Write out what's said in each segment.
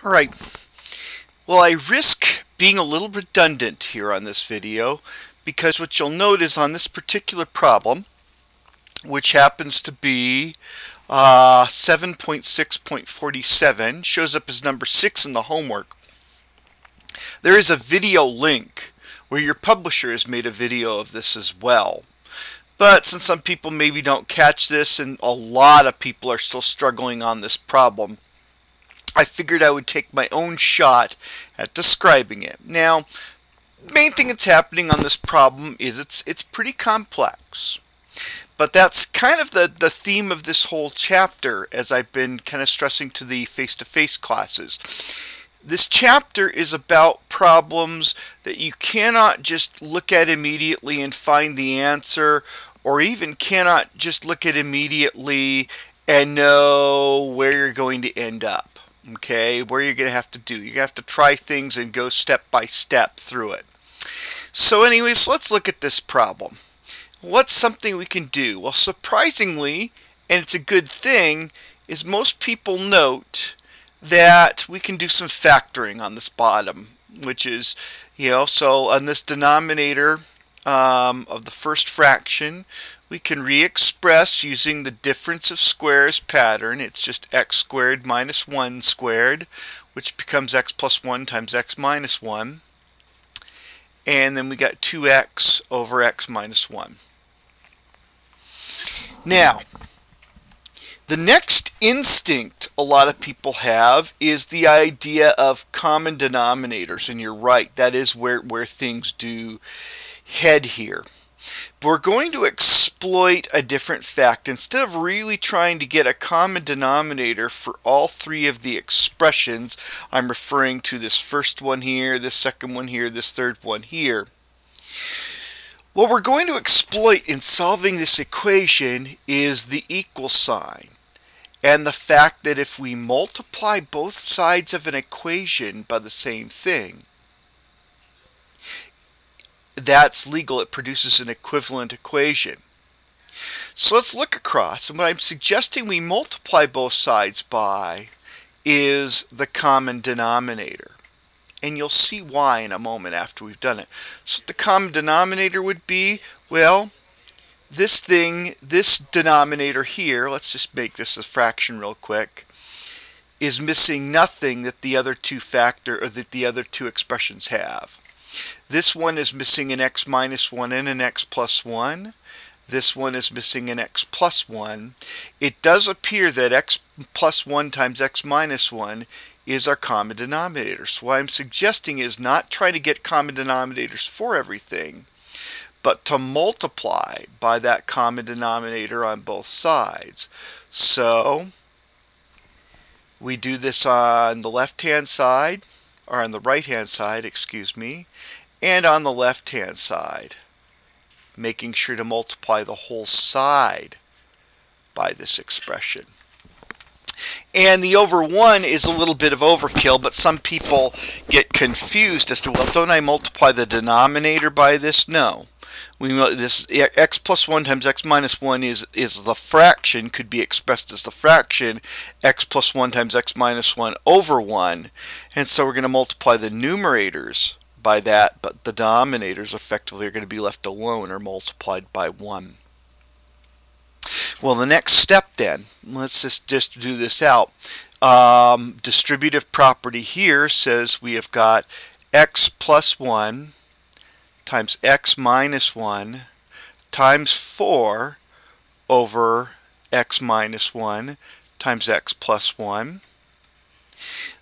All right, well, I risk being a little redundant here on this video because what you'll notice on this particular problem, which happens to be 7.6.47, shows up as number 6 in the homework. There is a video link where your publisher has made a video of this as well. But since some people maybe don't catch this and a lot of people are still struggling on this problem, I figured I would take my own shot at describing it. Now, main thing that's happening on this problem is it's pretty complex. But that's kind of the theme of this whole chapter, as I've been kind of stressing to the face-to-face classes. This chapter is about problems that you cannot just look at immediately and find the answer, or even cannot just look at immediately and know where you're going to end up. Okay, where you're going to have to do. You're going to have to try things and go step by step through it. So anyways, let's look at this problem. What's something we can do? Well, surprisingly, and it's a good thing, is most people note that we can do some factoring on this bottom, which is, so on this denominator of the first fraction, we can re-express using the difference of squares pattern. It's just x squared minus 1 squared, which becomes x plus 1 times x minus 1. And then we got 2x over x minus 1. Now, the next instinct a lot of people have is the idea of common denominators, and you're right, that is where things do head here. But we're going to exploit a different fact. Instead of really trying to get a common denominator for all three of the expressions, I'm referring to this first one here, this second one here, this third one here. What we're going to exploit in solving this equation is the equal sign, and the fact that if we multiply both sides of an equation by the same thing, that's legal. It produces an equivalent equation. So let's look across, and what I'm suggesting we multiply both sides by is the common denominator. And you'll see why in a moment after we've done it. So the common denominator would be, well, this denominator here, let's just make this a fraction real quick, is missing nothing that the other two expressions have. This one is missing an x minus 1 and an x plus 1. This one is missing an x plus 1. It does appear that x plus 1 times x minus 1 is our common denominator. So what I'm suggesting is not try to get common denominators for everything, but to multiply by that common denominator on both sides. So we do this on the left-hand side, or on the right-hand side, excuse me, and on the left-hand side, making sure to multiply the whole side by this expression. And the over 1 is a little bit of overkill, but some people get confused as to, well, don't I multiply the denominator by this? No. This x plus 1 times x minus 1 is the fraction, could be expressed as the fraction, x plus 1 times x minus 1 over 1. And so we're going to multiply the numerators by that, but the denominators effectively are going to be left alone or multiplied by 1. Well, the next step then, let's just do this out. Distributive property here says we have got x plus 1 times x minus 1 times 4 over x minus 1 times x plus 1.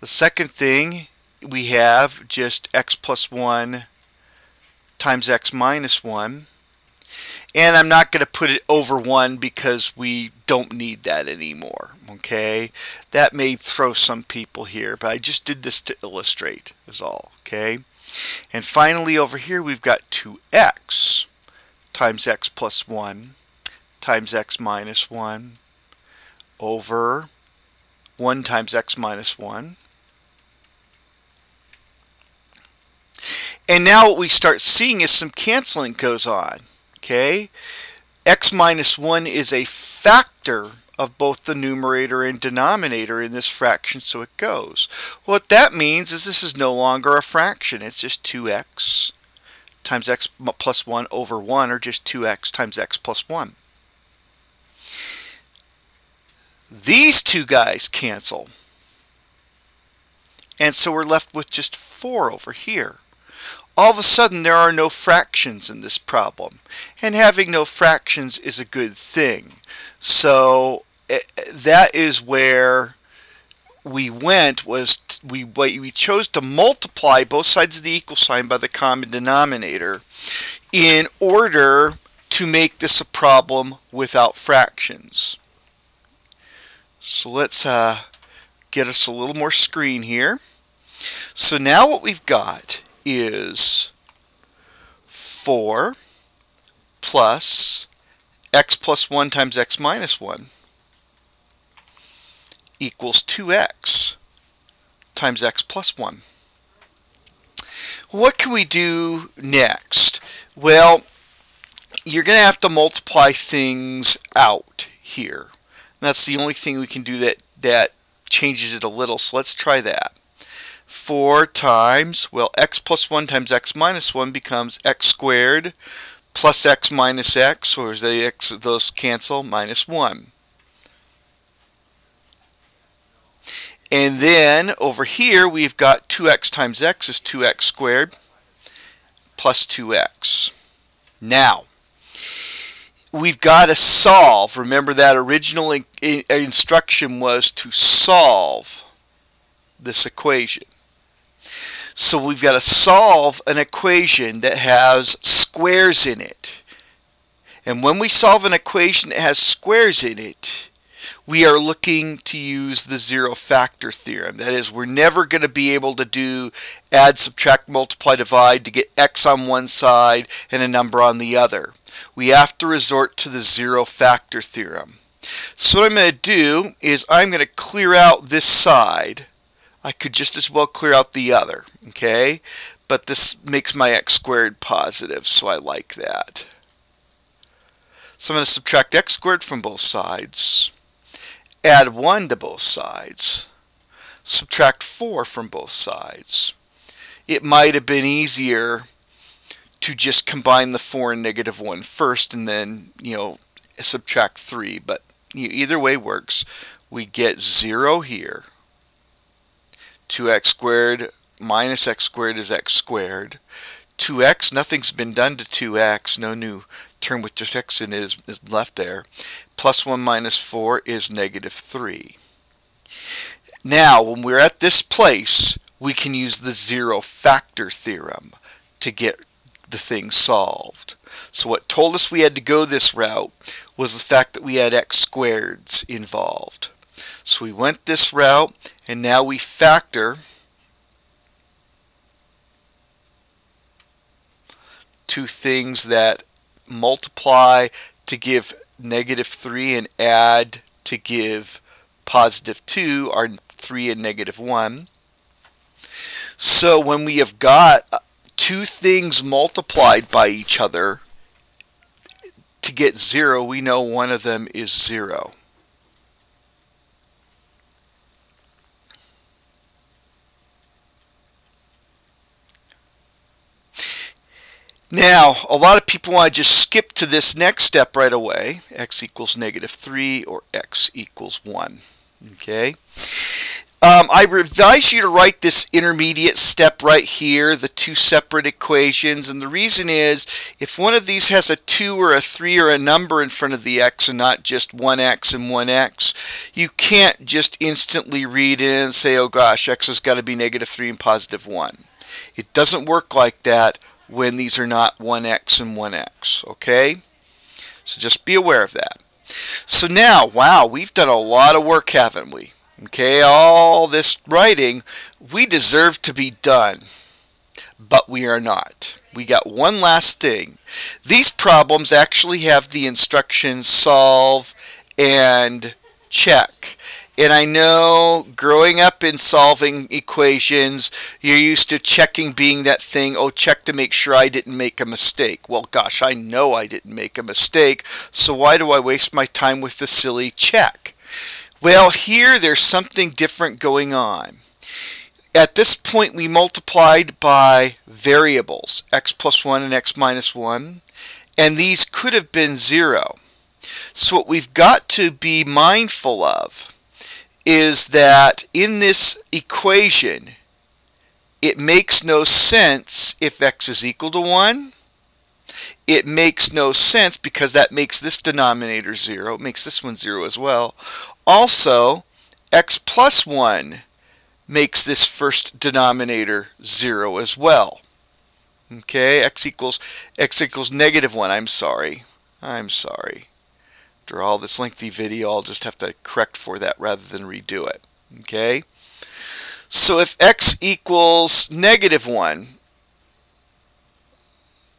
The second thing, we have just x plus 1 times x minus 1. And I'm not going to put it over 1 because we don't need that anymore, okay? That may throw some people here, but I just did this to illustrate is all, okay? And finally over here we've got 2x times x plus 1 times x minus 1 over 1 times x minus 1. And now what we start seeing is some canceling goes on. Okay, x minus 1 is a factor of both the numerator and denominator in this fraction, so it goes. What that means is this is no longer a fraction. It's just 2x times x plus 1 over 1, or just 2x times x plus 1. These two guys cancel. And so we're left with just 4 over here. All of a sudden there are no fractions in this problem. And having no fractions is a good thing. So that is where we went, we chose to multiply both sides of the equal sign by the common denominator in order to make this a problem without fractions. So let's get us a little more screen here. So now what we've got is 4 plus x plus 1 times x minus 1 equals 2x times x plus 1. What can we do next? Well, you're going to have to multiply things out here. That's the only thing we can do that changes it a little, so let's try that. 4 times, well, x plus 1 times x minus 1 becomes x squared plus x minus x, or the x, those cancel, minus 1. And then over here we've got 2x times x is 2x squared plus 2x. Now, we've got to solve. Remember that original instruction was to solve this equation. So we've got to solve an equation that has squares in it. And when we solve an equation that has squares in it, we are looking to use the zero factor theorem. That is, we're never going to be able to do add, subtract, multiply, divide to get x on one side and a number on the other. We have to resort to the zero factor theorem. So what I'm going to do is I'm going to clear out this side. I could just as well clear out the other, okay? But this makes my x squared positive, so I like that. So I'm going to subtract x squared from both sides, add 1 to both sides, subtract 4 from both sides. It might have been easier to just combine the 4 and negative 1 first and then, subtract 3, but either way works. We get 0 here. 2x squared minus x squared is x squared. 2x, nothing's been done to 2x. No new term with just x in it is left there. Plus 1 minus 4 is negative 3. Now, when we're at this place, we can use the zero factor theorem to get the thing solved. So what told us we had to go this route was the fact that we had x squareds involved. So we went this route, and now we factor two things that multiply to give negative 3 and add to give positive 2 are 3 and negative 1. So when we have got two things multiplied by each other to get 0, we know one of them is 0. Now, a lot of people want to just skip to this next step right away, x equals negative 3 or x equals 1. Okay. I advise you to write this intermediate step right here, the two separate equations, and the reason is if one of these has a 2 or a 3 or a number in front of the x and not just 1x and 1x, you can't just instantly read in and say, oh gosh, x has got to be negative 3 and positive 1. It doesn't work like that when these are not 1x and 1x, okay? So just be aware of that. So now, wow, we've done a lot of work, haven't we? Okay, all this writing, we deserve to be done, but we are not. We got one last thing. These problems actually have the instructions solve and check. And I know growing up in solving equations, you're used to checking being that thing, oh, check to make sure I didn't make a mistake. Well, gosh, I know I didn't make a mistake, so why do I waste my time with the silly check? Well, here there's something different going on. At this point, we multiplied by variables, x plus 1 and x minus 1, and these could have been 0. So what we've got to be mindful of is that in this equation, it makes no sense if x is equal to 1. It makes no sense because that makes this denominator 0. It makes this one 0 as well. Also, x plus 1 makes this first denominator 0 as well. Okay, x equals negative 1. I'm sorry. After all this lengthy video, I'll just have to correct for that rather than redo it. Okay? So if x equals negative 1,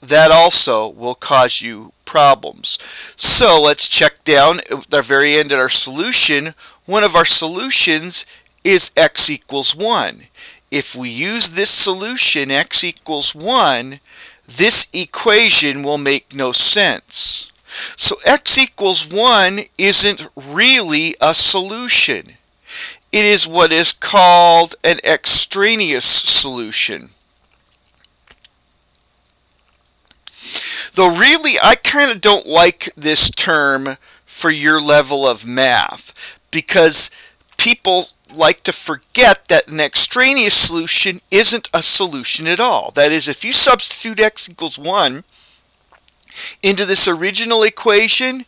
that also will cause you problems. So let's check down at the very end at our solution. One of our solutions is x equals 1. If we use this solution, x equals 1, this equation will make no sense. So x equals 1 isn't really a solution. It is what is called an extraneous solution. Though really, I kind of don't like this term for your level of math, because people like to forget that an extraneous solution isn't a solution at all. That is, if you substitute x equals 1 into this original equation,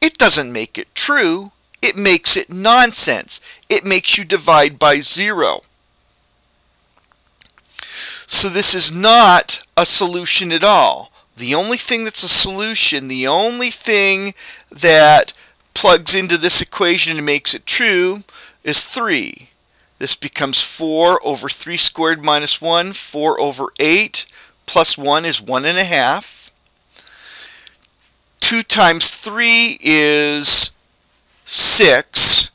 it doesn't make it true. It makes it nonsense. It makes you divide by 0. So this is not a solution at all. The only thing that's a solution, the only thing that plugs into this equation and makes it true is 3. This becomes 4 over 3 squared minus 1, 4 over 8, plus 1 is 1.5. 2 times 3 is 6.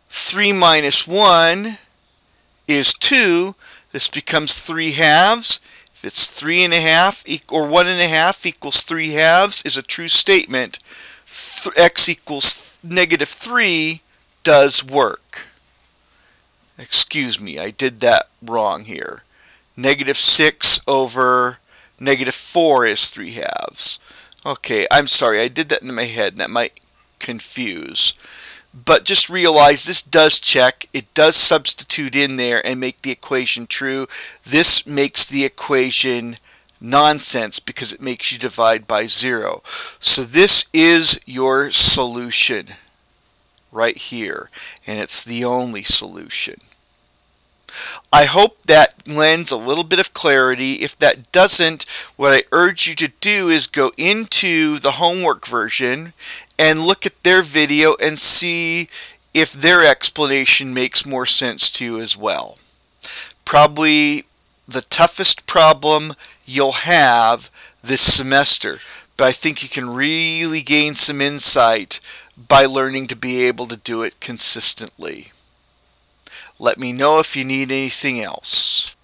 3 minus 1 is 2. This becomes 3 halves. If it's 3.5 or 1.5 equals 3 halves is a true statement. X equals negative 3 does work. Excuse me, I did that wrong here. Negative 6 over negative 4 is 3 halves. Okay, I'm sorry, I did that in my head, and that might confuse. But just realize this does check. It does substitute in there and make the equation true. This makes the equation nonsense because it makes you divide by 0. So this is your solution right here, and it's the only solution. I hope that lends a little bit of clarity. If that doesn't, what I urge you to do is go into the homework version and look at their video and see if their explanation makes more sense to you as well. Probably the toughest problem you'll have this semester, but I think you can really gain some insight by learning to be able to do it consistently. Let me know if you need anything else.